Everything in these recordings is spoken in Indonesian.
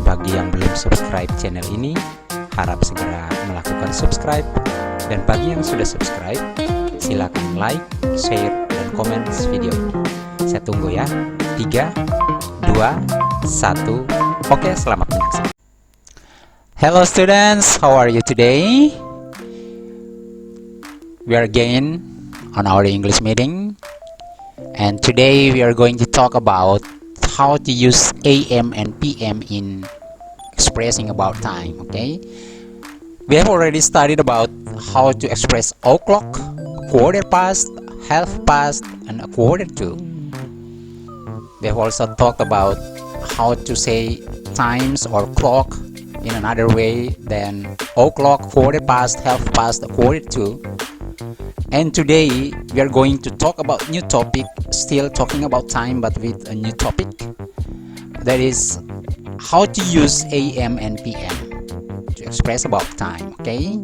bagi yang belum subscribe channel ini, harap segera melakukan subscribe. Dan bagi yang sudah subscribe, silakan like, share, dan komen video ini. Saya tunggu ya. 3, 2, 1. Oke, selamat menyaksikan. Hello students, how are you today? We are again on our English meeting, and today we are going to talk about how to use AM and PM in expressing about time. Okay, we have already studied about how to express o'clock, quarter past, half past, and a quarter to. We have also talked about how to say times or clock in another way than o'clock, quarter past, half past, a quarter to. And today we are going to talk about new topic, still talking about time but with a new topic, that is how to use AM and PM to express about time. Okay,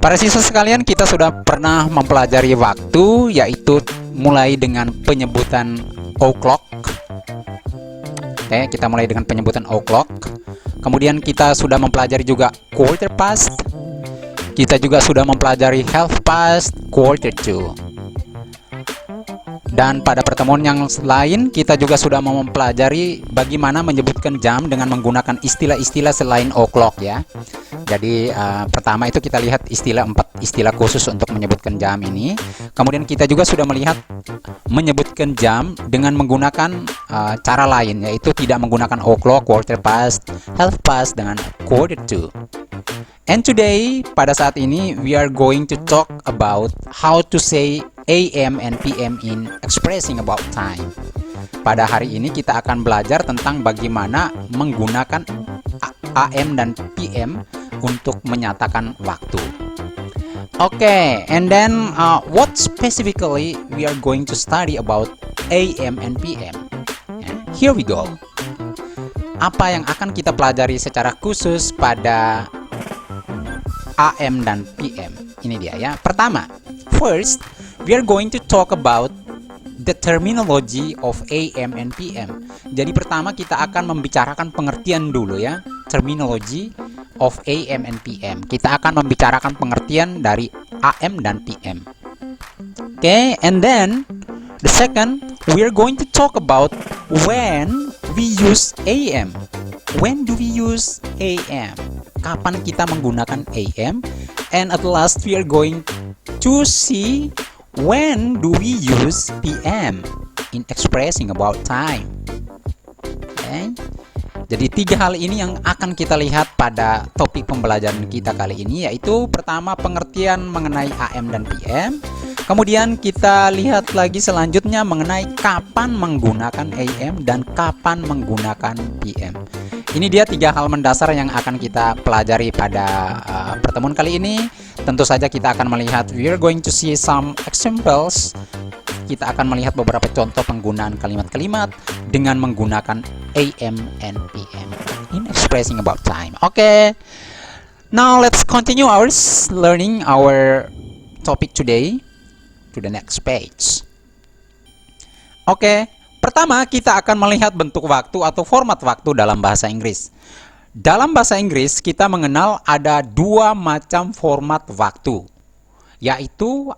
para siswa sekalian, kita sudah pernah mempelajari waktu, yaitu mulai dengan penyebutan o'clock. Oke, kita mulai dengan penyebutan o'clock. Kemudian kita sudah mempelajari juga quarter past. Kita juga sudah mempelajari half past, quarter to. Dan pada pertemuan yang lain kita juga sudah mempelajari bagaimana menyebutkan jam dengan menggunakan istilah-istilah selain o'clock ya. Jadi pertama itu kita lihat 4 istilah khusus untuk menyebutkan jam ini. Kemudian kita juga sudah melihat menyebutkan jam dengan menggunakan cara lain, yaitu tidak menggunakan o'clock, quarter past, half past, dengan quarter to. And today, pada saat ini, we are going to talk about how to say AM and PM in expressing about time. Pada hari ini kita akan belajar tentang bagaimana menggunakan AM dan PM untuk menyatakan waktu. Okay, and then what specifically we are going to study about AM and PM? Here we go. Apa yang akan kita pelajari secara khusus pada AM dan PM? Ini dia ya. Pertama, first, we are going to talk about the terminology of AM and PM. Jadi pertama kita akan membicarakan pengertian dulu ya, terminology of AM and PM. Kita akan membicarakan pengertian dari AM dan PM. Okay, and then the second, we are going to talk about when we use AM. When do we use AM? Kapan kita menggunakan AM? And at last we are going to see when do we use PM in expressing about time. Okay? Jadi 3 hal ini yang akan kita lihat pada topik pembelajaran kita kali ini, yaitu pertama pengertian mengenai AM dan PM. Kemudian kita lihat lagi selanjutnya mengenai kapan menggunakan AM dan kapan menggunakan PM. Ini dia 3 hal mendasar yang akan kita pelajari pada pertemuan kali ini. Tentu saja kita akan melihat, we are going to see some examples. Kita akan melihat beberapa contoh penggunaan kalimat-kalimat dengan menggunakan AM and PM in expressing about time. Okay, now let's continue our learning our topic today to the next page. Okay, pertama kita akan melihat bentuk waktu atau format waktu dalam bahasa Inggris. Dalam bahasa Inggris kita mengenal ada 2 macam format waktu, yaitu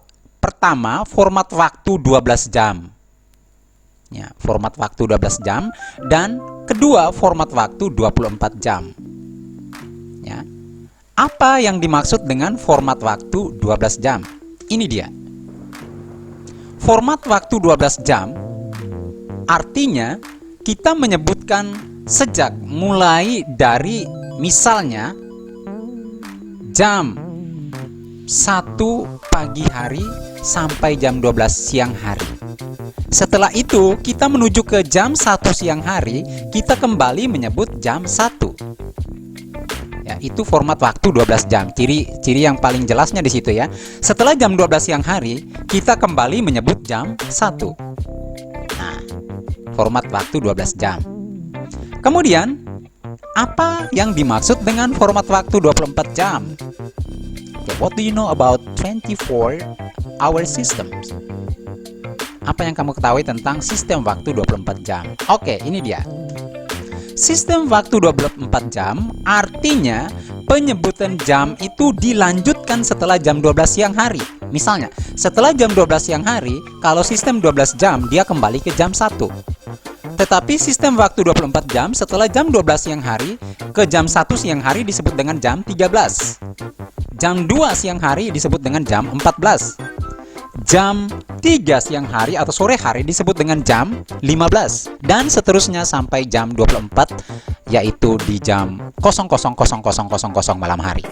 pertama format waktu 12 jam. Ya, format waktu 12 jam, dan kedua format waktu 24 jam. Ya. Apa yang dimaksud dengan format waktu 12 jam? Ini dia. Format waktu 12 jam artinya kita menyebutkan sejak mulai dari misalnya jam 1 pagi hari sampai jam 12 siang hari. Setelah itu kita menuju ke jam 1 siang hari, kita kembali menyebut jam 1. Ya, itu format waktu 12 jam. Ciri yang paling jelasnya di situ ya. Setelah jam 12 siang hari, kita kembali menyebut jam 1. Nah, format waktu 12 jam. Kemudian, apa yang dimaksud dengan format waktu 24 jam? Okay, what do you know about 24-hour systems? Apa yang kamu ketahui tentang sistem waktu 24 jam? Oke, ini dia. Sistem waktu 24 jam artinya penyebutan jam itu dilanjutkan setelah jam 12 siang hari. Misalnya, setelah jam 12 siang hari, kalau sistem 12 jam, dia kembali ke jam 1. Tetapi sistem waktu 24 jam setelah jam 12 siang hari ke jam 1 siang hari disebut dengan jam 13. Jam 2 siang hari disebut dengan jam 14. Jam 3 siang hari atau sore hari disebut dengan jam 15. Dan seterusnya sampai jam 24, yaitu di jam 00.0000 malam hari.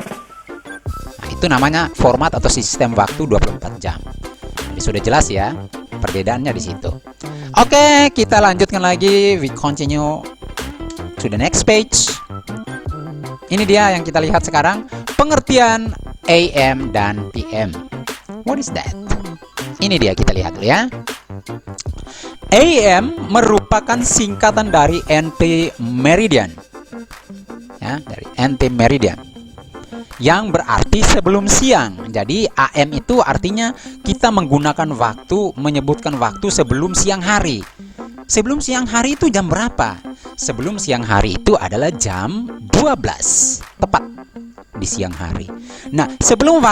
Nah, itu namanya format atau sistem waktu 24 jam. Jadi sudah jelas ya perbedaannya di situ. Oke, kita lanjutkan lagi. We continue to the next page. Ini dia yang kita lihat sekarang, pengertian AM dan PM. What is that? Ini dia, kita lihat dulu ya. AM merupakan singkatan dari NT meridian. Ya, dari NT meridian. Yang berarti sebelum siang. Jadi AM itu artinya kita menggunakan waktu, menyebutkan waktu sebelum siang hari. Sebelum siang hari itu jam berapa? Sebelum siang hari itu adalah jam 12, tepat di siang hari. Nah, sebelum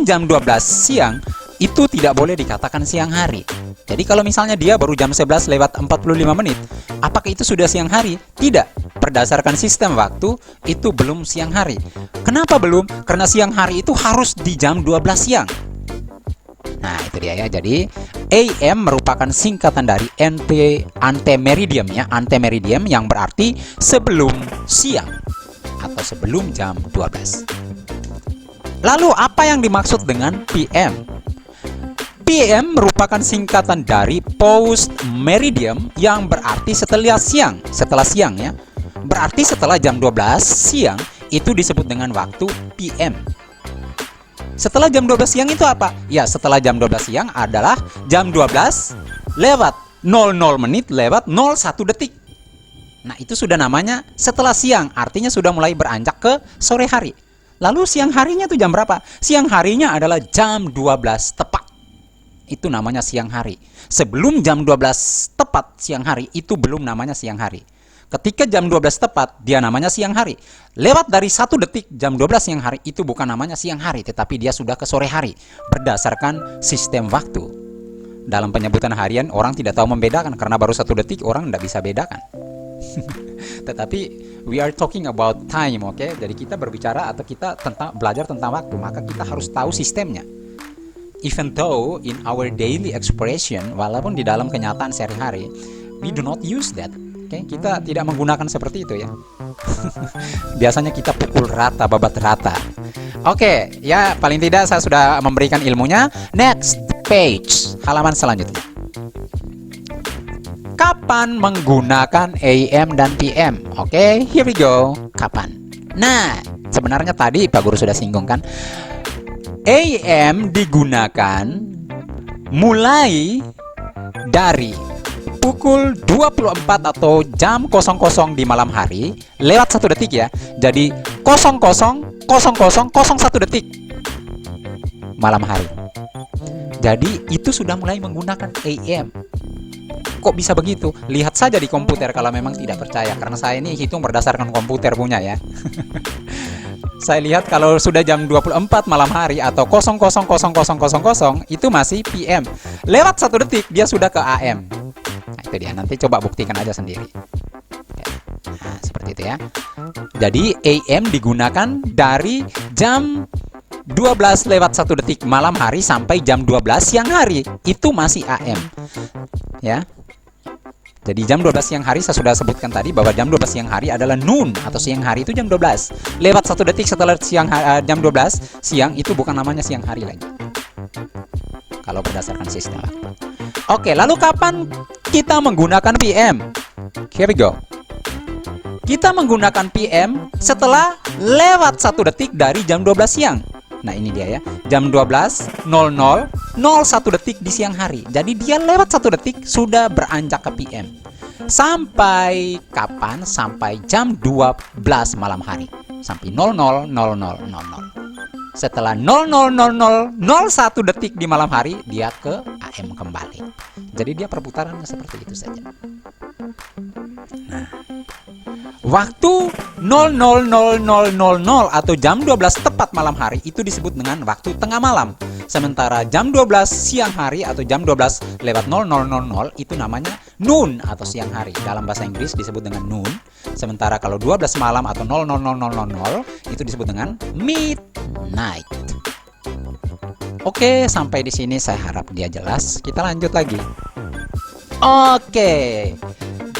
jam 12 siang itu tidak boleh dikatakan siang hari. Jadi kalau misalnya dia baru jam 11 lewat 45 menit, apakah itu sudah siang hari? Tidak. Berdasarkan sistem waktu, itu belum siang hari. Kenapa belum? Karena siang hari itu harus di jam 12 siang. Nah, itu dia ya. Jadi, AM merupakan singkatan dari antemeridium ya. Antemeridium yang berarti sebelum siang atau sebelum jam 12. Lalu, apa yang dimaksud dengan PM? PM merupakan singkatan dari post meridium yang berarti setelah siang ya. Berarti setelah jam 12 siang itu disebut dengan waktu PM. Setelah jam 12 siang itu apa? Ya, setelah jam 12 siang adalah jam 12 lewat 00 menit lewat 01 detik. Nah, itu sudah namanya setelah siang, artinya sudah mulai beranjak ke sore hari. Lalu siang harinya itu jam berapa? Siang harinya adalah jam 12 tepat. Itu namanya siang hari. Sebelum jam 12 tepat siang hari, itu belum namanya siang hari. Ketika jam 12 tepat, dia namanya siang hari. Lewat dari 1 detik jam 12 siang hari, itu bukan namanya siang hari, tetapi dia sudah ke sore hari. Berdasarkan sistem waktu. Dalam penyebutan harian, orang tidak tahu membedakan, karena baru 1 detik orang tidak bisa bedakan. Tetapi we are talking about time, oke? Jadi kita berbicara atau kita belajar tentang waktu, maka kita harus tahu sistemnya. Even though in our daily expression, walaupun di dalam kenyataan sehari-hari, we do not use that. Kita tidak menggunakan seperti itu ya. Biasanya kita pukul rata, babat rata. Oke, ya paling tidak saya sudah memberikan ilmunya. Next page, halaman selanjutnya. Kapan menggunakan AM dan PM? Oke, here we go. Kapan? Nah, sebenarnya tadi Pak Guru sudah singgung kan. AM digunakan mulai dari pukul 24 atau jam 00 di malam hari lewat 1 detik ya. Jadi 00.0001 detik malam hari. Jadi itu sudah mulai menggunakan AM. Kok bisa begitu? Lihat saja di komputer kalau memang tidak percaya, karena saya ini hitung berdasarkan komputer punya ya. Saya lihat kalau sudah jam 24 malam hari atau 00.0000 itu masih PM. Lewat 1 detik dia sudah ke AM. Nah, itu dia. Nanti coba buktikan aja sendiri. Nah, seperti itu ya. Jadi AM digunakan dari jam 12 lewat 1 detik malam hari sampai jam 12 siang hari. Itu masih AM. Ya. Jadi jam 12 siang hari saya sudah sebutkan tadi bahwa jam 12 siang hari adalah noon atau siang hari itu jam 12. Lewat 1 detik setelah jam 12 siang itu bukan namanya siang hari lagi. Kalau berdasarkan sistem waktu. Oke, lalu kapan kita menggunakan PM? Here we go. Kita menggunakan PM setelah lewat 1 detik dari jam 12 siang. Nah, ini dia ya. Jam 12.00 01 detik di siang hari. Jadi dia lewat 1 detik sudah beranjak ke PM. Sampai kapan? Sampai jam 12 malam hari. Sampai 00.0000. Setelah 00.0001 detik di malam hari, dia ke AM kembali. Jadi dia perputarannya seperti itu saja. Nah, waktu 00.0000 atau jam 12 tepat malam hari itu disebut dengan waktu tengah malam. Sementara jam 12 siang hari atau jam 12 lewat 00.00 itu namanya noon atau siang hari. Dalam bahasa Inggris disebut dengan noon. Sementara kalau 12 malam atau 00.0000 itu disebut dengan midnight. Oke, sampai di sini saya harap dia jelas. Kita lanjut lagi. Oke.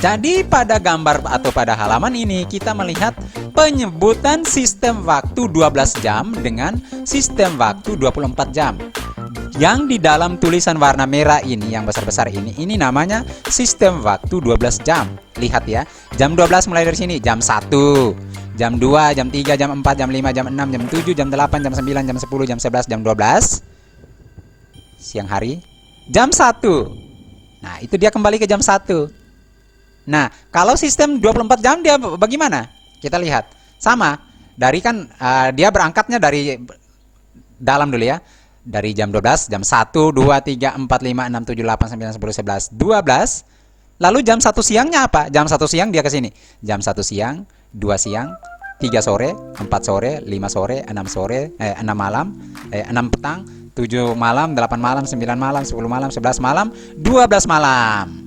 Jadi pada gambar atau pada halaman ini kita melihat penyebutan sistem waktu 12 jam dengan sistem waktu 24 jam. Yang di dalam tulisan warna merah ini, yang besar-besar ini namanya sistem waktu 12 jam. Lihat ya, jam 12 mulai dari sini, jam 1, jam 2, jam 3, jam 4, jam 5, jam 6, jam 7, jam 8, jam 9, jam 10, jam 11, jam 12. Siang hari, jam 1. Nah, itu dia kembali ke jam 1. Nah, kalau sistem 24 jam dia bagaimana? Kita lihat. Sama. Dari kan dia berangkatnya dari dalam dulu ya. Dari jam 12, jam 1, 2, 3, 4, 5, 6, 7, 8, 9, 10, 11, 12. Lalu jam 1 siangnya apa? Jam 1 siang dia ke sini. Jam 1 siang, 2 siang, 3 sore, 4 sore, 5 sore, 6 sore, 6 malam, 6 petang, 7 malam, 8 malam, 9 malam, 10 malam, 11 malam, 12 malam.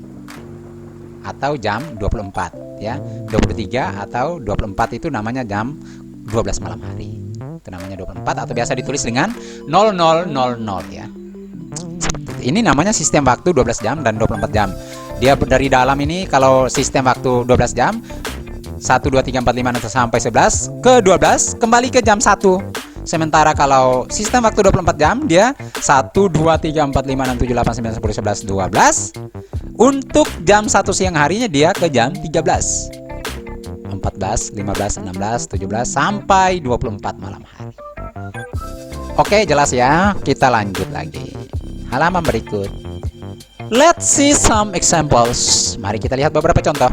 Atau jam 24 ya. 23 atau 24 itu namanya jam 12 malam hari. Itu namanya 24 atau biasa ditulis dengan 00.00 ya. Ini namanya sistem waktu 12 jam dan 24 jam. Dia dari dalam ini kalau sistem waktu 12 jam 1 2 3 4 5 sampai 11 ke 12 kembali ke jam 1. Sementara kalau sistem waktu 24 jam dia 1 2 3 4 5 6 7 8 9 10 11 12. Untuk jam 1 siang harinya dia ke jam 13, 14, 15, 16, 17 sampai 24 malam hari. Oke, jelas ya. Kita lanjut lagi. Halaman berikut. Let's see some examples. Mari kita lihat beberapa contoh.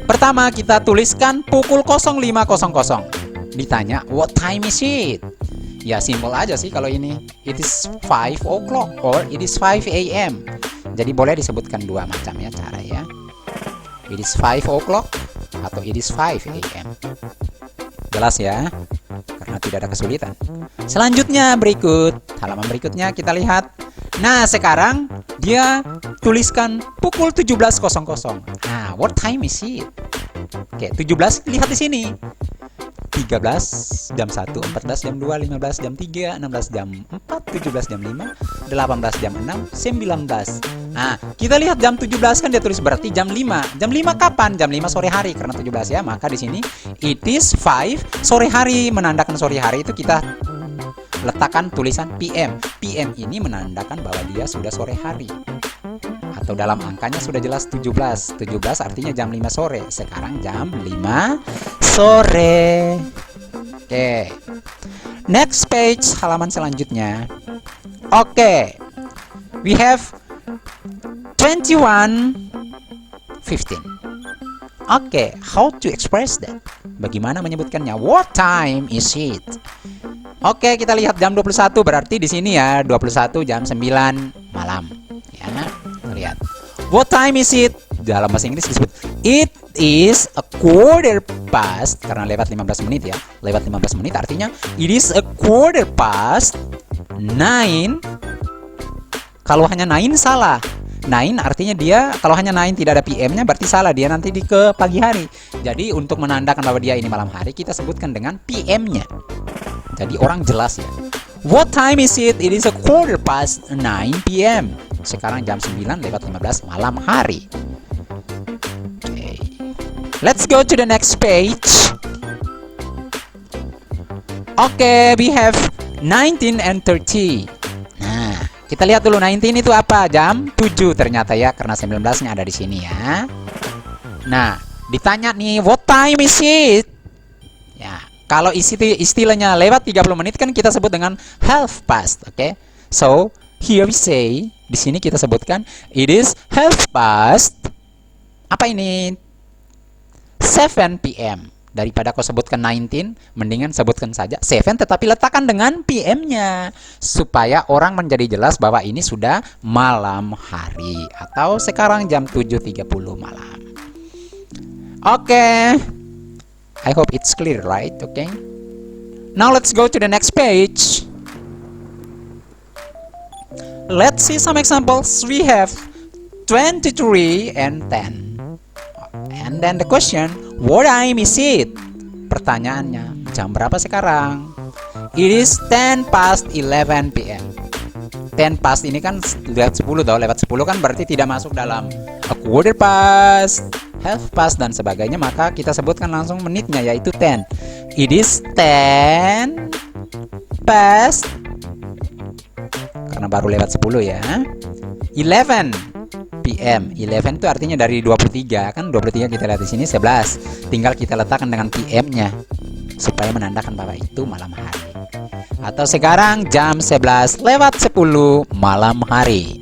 Pertama, kita tuliskan pukul 05.00. Ditanya, what time is it? Ya, simpel aja sih kalau ini. It is 5 o'clock or it is 5 a.m. Jadi boleh disebutkan dua macam ya cara ya. It is 5 o'clock atau it is 5 a.m. Jelas ya? Karena tidak ada kesulitan. Selanjutnya berikut. Halaman berikutnya kita lihat. Nah, sekarang dia tuliskan pukul 17.00. Nah, what time is it? Oke, 17 lihat di sini. 13 jam 1, 14 jam 2, 15 jam 3, 16 jam 4, 17 jam 5, 18 jam 6, 19. Nah, kita lihat jam 17 kan dia tulis berarti jam 5. Jam 5 kapan? Jam 5 sore hari karena 17 ya. Maka di sini it is 5 sore hari, menandakan sore hari itu kita letakkan tulisan PM. PM ini menandakan bahwa dia sudah sore hari. Atau dalam angkanya sudah jelas 17. 17 artinya jam 5 sore. Sekarang jam 5 sore. Oke. Next page, halaman selanjutnya. Oke. We have 21:15. Oke, how to express that? Bagaimana menyebutkannya? What time is it? Oke, kita lihat jam 21 berarti di sini ya 21 jam 9 malam. Ya, lihat. What time is it? Dalam bahasa Inggris disebut it is a quarter past karena lewat 15 menit ya. Lewat 15 menit artinya it is a quarter past 9. Kalau hanya 9 salah. 9 artinya dia kalau hanya 9 tidak ada PM-nya berarti salah, dia nanti di ke pagi hari. Jadi untuk menandakan bahwa dia ini malam hari kita sebutkan dengan PM-nya. Jadi orang jelas ya. What time is it? It is a quarter past 9 PM. Sekarang jam 9 lewat 15 malam hari. Okay. Let's go to the next page. Okay, we have 19 and 30. Nah, kita lihat dulu 19 itu apa? Jam 7 ternyata ya, karena 19-nya ada di sini ya. Nah, ditanya nih, what time is it? Ya, kalau istilahnya lewat 30 menit kan kita sebut dengan half past, oke? Okay? So, here we say, di sini kita sebutkan it is half past apa ini? 7 PM. Daripada kau sebutkan 19, mendingan sebutkan saja 7 tetapi letakkan dengan PM-nya supaya orang menjadi jelas bahwa ini sudah malam hari atau sekarang jam 7.30 malam. Oke. I hope it's clear, right? Okay. Now let's go to the next page. Let's see some examples. We have 23 and 10. And then the question, what time is it? Pertanyaannya, jam berapa sekarang? It is 10 past 11 p.m. 10 past ini kan lewat 10 toh, lewat 10 kan berarti tidak masuk dalam a quarter past, half past dan sebagainya, maka kita sebutkan langsung menitnya yaitu 10. It is 10 past, karena baru lewat 10 ya, 11 PM. 11 itu artinya dari 23, kan 23 kita lihat di sini 11. Tinggal kita letakkan dengan PM-nya supaya menandakan bahwa itu malam hari. Atau sekarang jam 11 lewat 10 malam hari.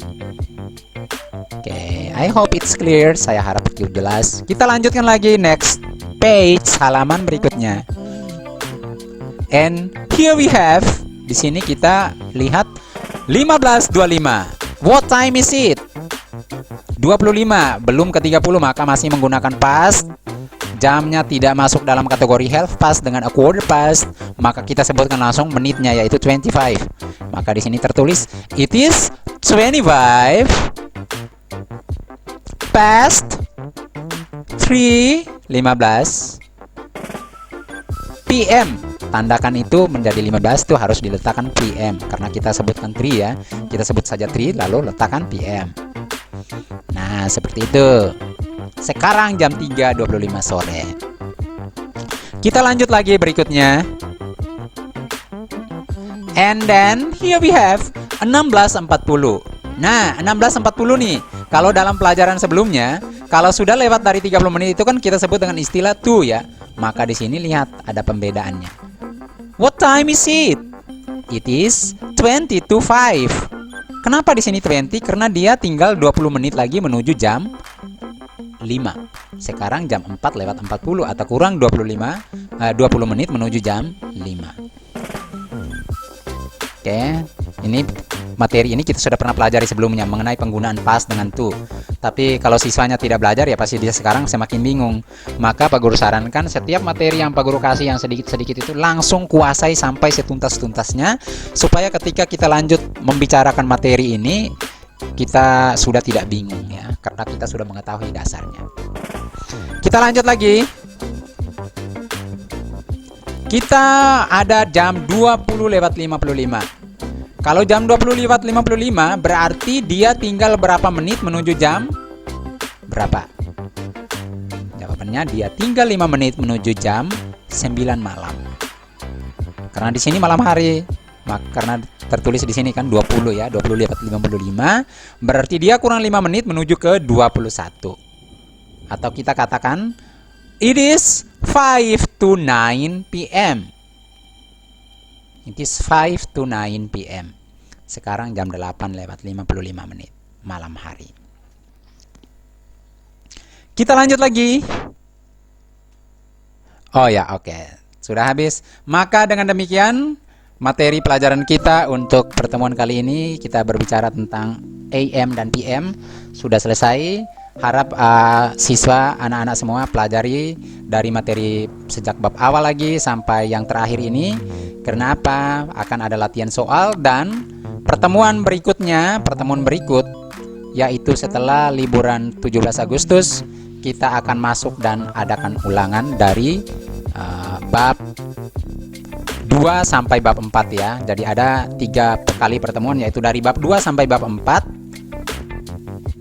Oke, I hope it's clear. Saya harap itu jelas. Kita lanjutkan lagi next page, halaman berikutnya. And here we have, di sini kita lihat 15.25. What time is it? 25, belum ke 30, maka masih menggunakan past. Jamnya tidak masuk dalam kategori half past dengan a quarter past, maka kita sebutkan langsung menitnya yaitu 25. Maka di sini tertulis it is 25 past 3:15 PM. Tandakan itu menjadi 15 itu harus diletakkan PM karena kita sebutkan 3 ya. Kita sebut saja 3 lalu letakkan PM. Nah, seperti itu. Sekarang jam 3.25 sore. Kita lanjut lagi berikutnya. And then here we have 16.40. Nah, 16.40 nih. Kalau dalam pelajaran sebelumnya, kalau sudah lewat dari 30 menit itu kan kita sebut dengan istilah to ya. Maka di sini lihat ada pembedaannya. What time is it? It is 20 to 5. Kenapa di sini 20? Karena dia tinggal 20 menit lagi menuju jam 5. Sekarang jam 4 lewat 40 atau kurang 20 menit menuju jam 5. Oke, ini materi ini kita sudah pernah pelajari sebelumnya mengenai penggunaan past dengan to. Tapi kalau siswanya tidak belajar ya pasti dia sekarang semakin bingung. Maka Pak Guru sarankan setiap materi yang Pak Guru kasih yang sedikit-sedikit itu langsung kuasai sampai setuntas-tuntasnya supaya ketika kita lanjut membicarakan materi ini kita sudah tidak bingung ya, karena kita sudah mengetahui dasarnya. Kita lanjut lagi. Kita ada jam 20 lewat 55. Kalau jam 20 lewat 55 berarti dia tinggal berapa menit menuju jam berapa? Jawabannya dia tinggal 5 menit menuju jam 9 malam. Karena di sini malam hari. Karena tertulis di sini kan 20 ya, 20 lewat 55 berarti dia kurang 5 menit menuju ke 21. Atau kita katakan it is 5 to 9 PM. It is 5 to 9 PM. Sekarang jam 8 lewat 55 menit malam hari. Kita lanjut lagi. Oh ya, oke. Sudah habis. Maka dengan demikian materi pelajaran kita untuk pertemuan kali ini kita berbicara tentang AM dan PM sudah selesai. Harap siswa anak-anak semua pelajari dari materi sejak bab awal lagi sampai yang terakhir ini. Karena apa? Akan ada latihan soal dan pertemuan berikut yaitu setelah liburan 17 Agustus kita akan masuk dan adakan ulangan dari bab 2 sampai bab 4 ya. Jadi ada 3 kali pertemuan yaitu dari bab 2 sampai bab 4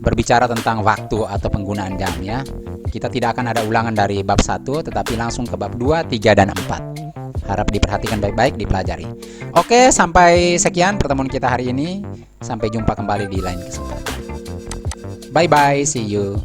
berbicara tentang waktu atau penggunaan jam ya. Kita tidak akan ada ulangan dari bab 1 tetapi langsung ke bab 2, 3 dan 4. Harap diperhatikan baik-baik, dipelajari. Oke, sampai sekian pertemuan kita hari ini. Sampai jumpa kembali di lain kesempatan. Bye bye, see you.